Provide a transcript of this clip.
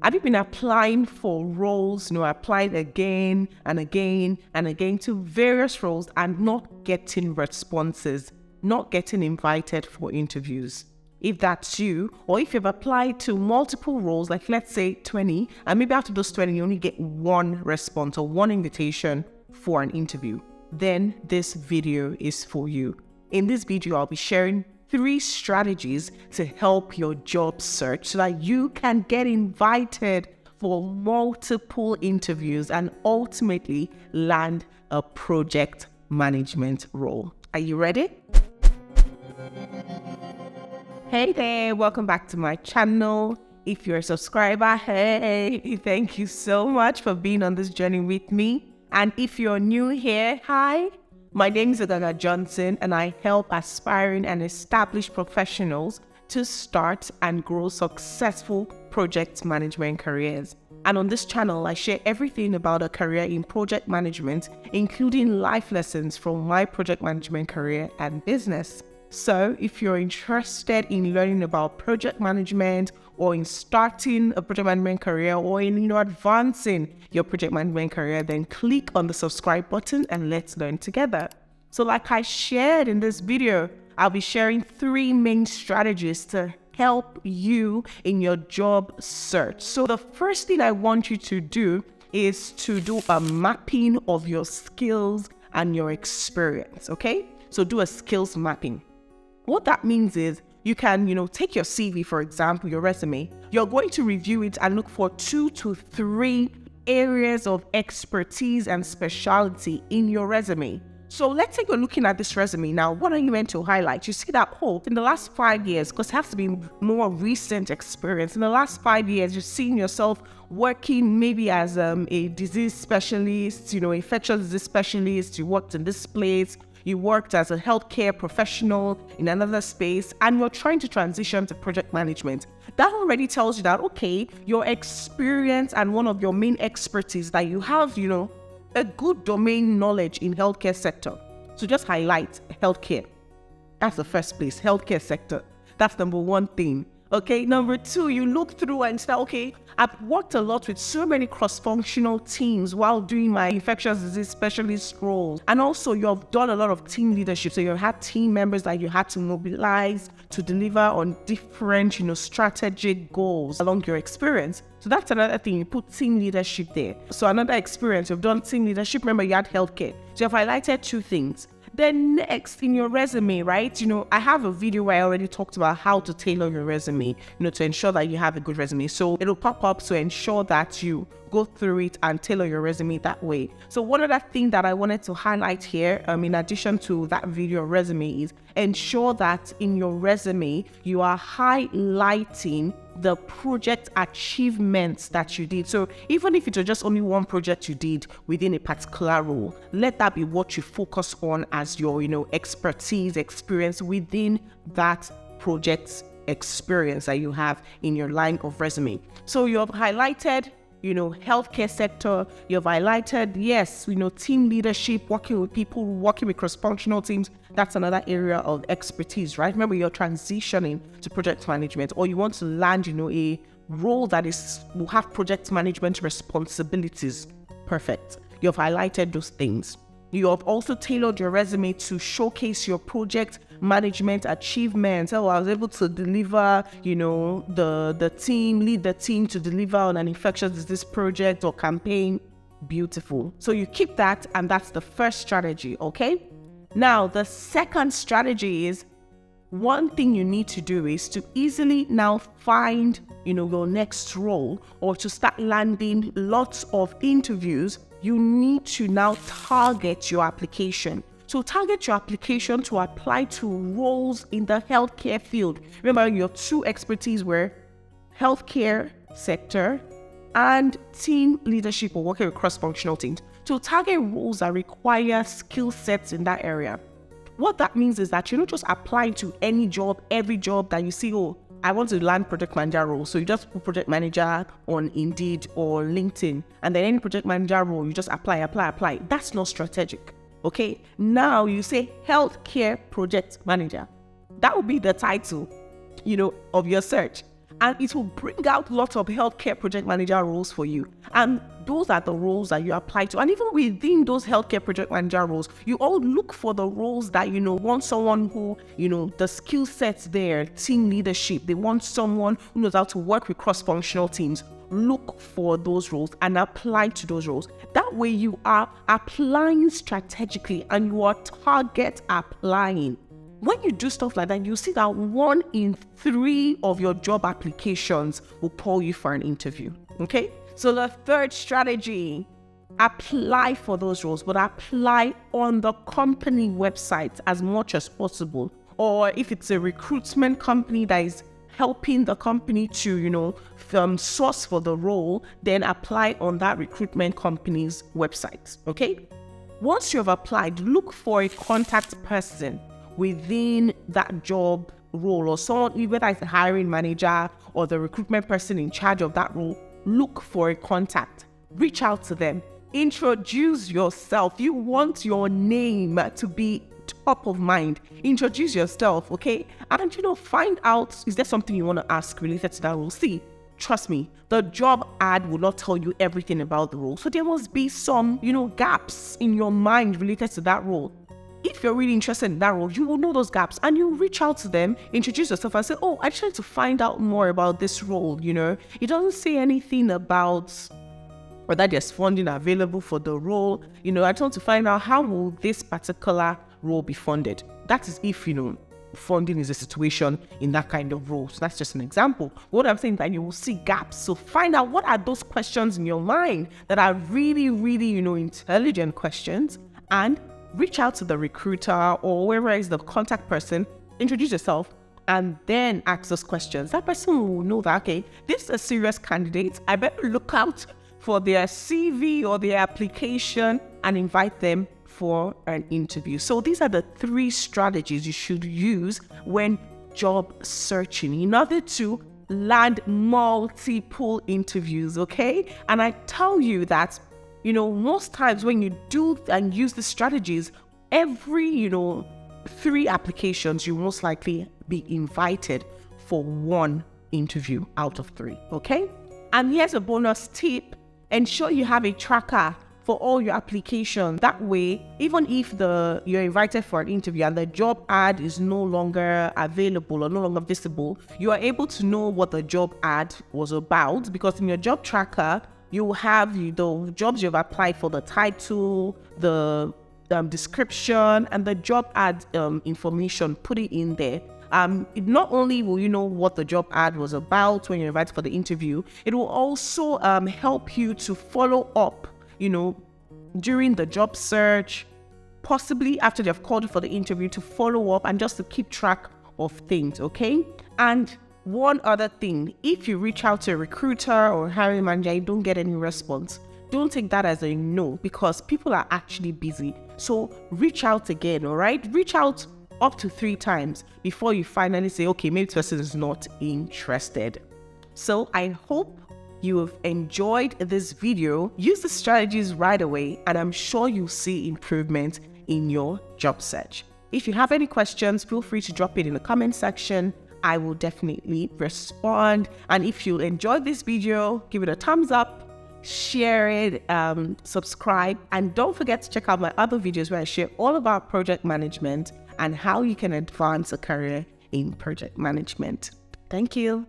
Have you been applying for roles, applied again and again and again to various roles and not getting responses, not getting invited for interviews? If that's you, or if you've applied to multiple roles, like let's say 20, and maybe out of those 20, you only get one response or one invitation for an interview, then this video is for you. In this video, I'll be sharing 3 strategies to help your job search so that you can get invited for multiple interviews and ultimately land a project management role. Are you ready? Hey there, welcome back to my channel. If you're a subscriber, hey, thank you so much for being on this journey with me. And if you're new here, hi. My name is Ogaga Johnson, and I help aspiring and established professionals to start and grow successful project management careers. And on this channel, I share everything about a career in project management, including life lessons from my project management career and business. So if you're interested in learning about project management or in starting a project management career or in advancing your project management career, then click on the subscribe button and let's learn together. So like I shared in this video, I'll be sharing 3 main strategies to help you in your job search. So the first thing I want you to do is to do a mapping of your skills and your experience, okay? So do a skills mapping. What that means is you can, take your CV, for example, your resume. You're going to review it and look for 2 to 3 areas of expertise and specialty in your resume. So let's say you're looking at this resume now. What are you meant to highlight? You see that, in the last 5 years, because it has to be more recent experience. In the last 5 years, you're seeing yourself working maybe as a disease specialist, infectious disease specialist. You worked in this place. You worked as a healthcare professional in another space, and you're trying to transition to project management. That already tells you that, your experience and one of your main expertise that you have, a good domain knowledge in healthcare sector. So just highlight healthcare. That's the first place, healthcare sector. That's number 1 thing. Okay, number 2, you look through and say, I've worked a lot with so many cross-functional teams while doing my infectious disease specialist role. And also you've done a lot of team leadership. So you had team members that you had to mobilize to deliver on different, strategic goals along your experience. So that's another thing, you put team leadership there. So another experience, you've done team leadership. Remember, you had healthcare. So you've highlighted 2 things. Then next in your resume, right? I have a video where I already talked about how to tailor your resume, to ensure that you have a good resume. So it'll pop up to ensure that you go through it and tailor your resume that way. So one other thing that I wanted to highlight here, in addition to that video resume, is ensure that in your resume, you are highlighting the project achievements that you did. So even if it was just only one project you did within a particular role, let that be what you focus on as your, expertise, experience within that project's experience that you have in your line of resume. So you have highlighted, healthcare sector. You've highlighted, yes, team leadership, working with people, working with cross-functional teams. That's another area of expertise, right? Remember, you're transitioning to project management, or you want to land, a role that will have project management responsibilities. Perfect. You've highlighted those things. You have also tailored your resume to showcase your project management achievements. I was able to deliver, lead the team to deliver on an infectious disease project or campaign. Beautiful. So you keep that, and that's the first strategy, okay? Now, the second strategy is, one thing you need to do is to easily now find, your next role, or to start landing lots of interviews. You need to now target your application. So target your application to apply to roles in the healthcare field. Remember, your 2 expertise were healthcare sector and team leadership, or working with cross-functional teams. So target roles that require skill sets in that area. What that means is that you're not just applying to any job, every job that you see, I want to land project manager role. So you just put project manager on Indeed or LinkedIn, and then any project manager role, you just apply. That's not strategic. Okay. Now you say healthcare project manager. That would be the title, of your search. and it will bring out lots of healthcare project manager roles for you. And those are the roles that you apply to. And even within those healthcare project manager roles, you all look for the roles that, want someone who, the skill sets there, team leadership. They want someone who knows how to work with cross-functional teams. Look for those roles and apply to those roles. That way you are applying strategically and you are target applying. When you do stuff like that, you see that 1 in 3 of your job applications will call you for an interview. Okay? So the third strategy, apply for those roles, but apply on the company website as much as possible. Or if it's a recruitment company that is helping the company to, source for the role, then apply on that recruitment company's website. Okay? Once you have applied, look for a contact person within that job role, or someone, whether it's the hiring manager or the recruitment person in charge of that role. Look for a contact, reach out to them, introduce yourself. You want your name to be top of mind. Introduce yourself, okay? And find out, is there something you want to ask related to that role? See, trust me, the job ad will not tell you everything about the role. So there must be some, gaps in your mind related to that role. If you're really interested in that role, you will know those gaps and you reach out to them, introduce yourself and say, oh, I just need to find out more about this role. It doesn't say anything about whether there's funding available for the role. I just want to find out how will this particular role be funded. That is if, funding is a situation in that kind of role. So that's just an example. What I'm saying is that you will see gaps. So find out what are those questions in your mind that are really, really, intelligent questions, and reach out to the recruiter or whoever is the contact person, introduce yourself, and then ask those questions. That person will know that, okay, this is a serious candidate. I better look out for their CV or their application and invite them for an interview. So these are the 3 strategies you should use when job searching in order to land multiple interviews, okay? And I tell you that most times when you do and use the strategies, every, 3 applications, you most likely be invited for 1 interview out of 3, okay? And here's a bonus tip. Ensure you have a tracker for all your applications. That way, even if you're invited for an interview and the job ad is no longer available or no longer visible, you are able to know what the job ad was about, because in your job tracker, you have the jobs you've applied for, the title, the description, and the job ad information. Put it in there. Not only will you know what the job ad was about when you're invited for the interview, it will also help you to follow up, during the job search, possibly after they've called you for the interview, to follow up and just to keep track of things, okay? And one other thing, if you reach out to a recruiter or a hiring manager, you don't get any response, don't take that as a no, because people are actually busy. So reach out again, all right? Reach out up to 3 times before you finally say, okay, maybe this person is not interested. So I hope you have enjoyed this video. Use the strategies right away, and I'm sure you'll see improvement in your job search. If you have any questions, feel free to drop it in the comment section. I will definitely respond. And if you enjoyed this video, give it a thumbs up, share it, subscribe, and don't forget to check out my other videos where I share all about project management and how you can advance a career in project management. Thank you.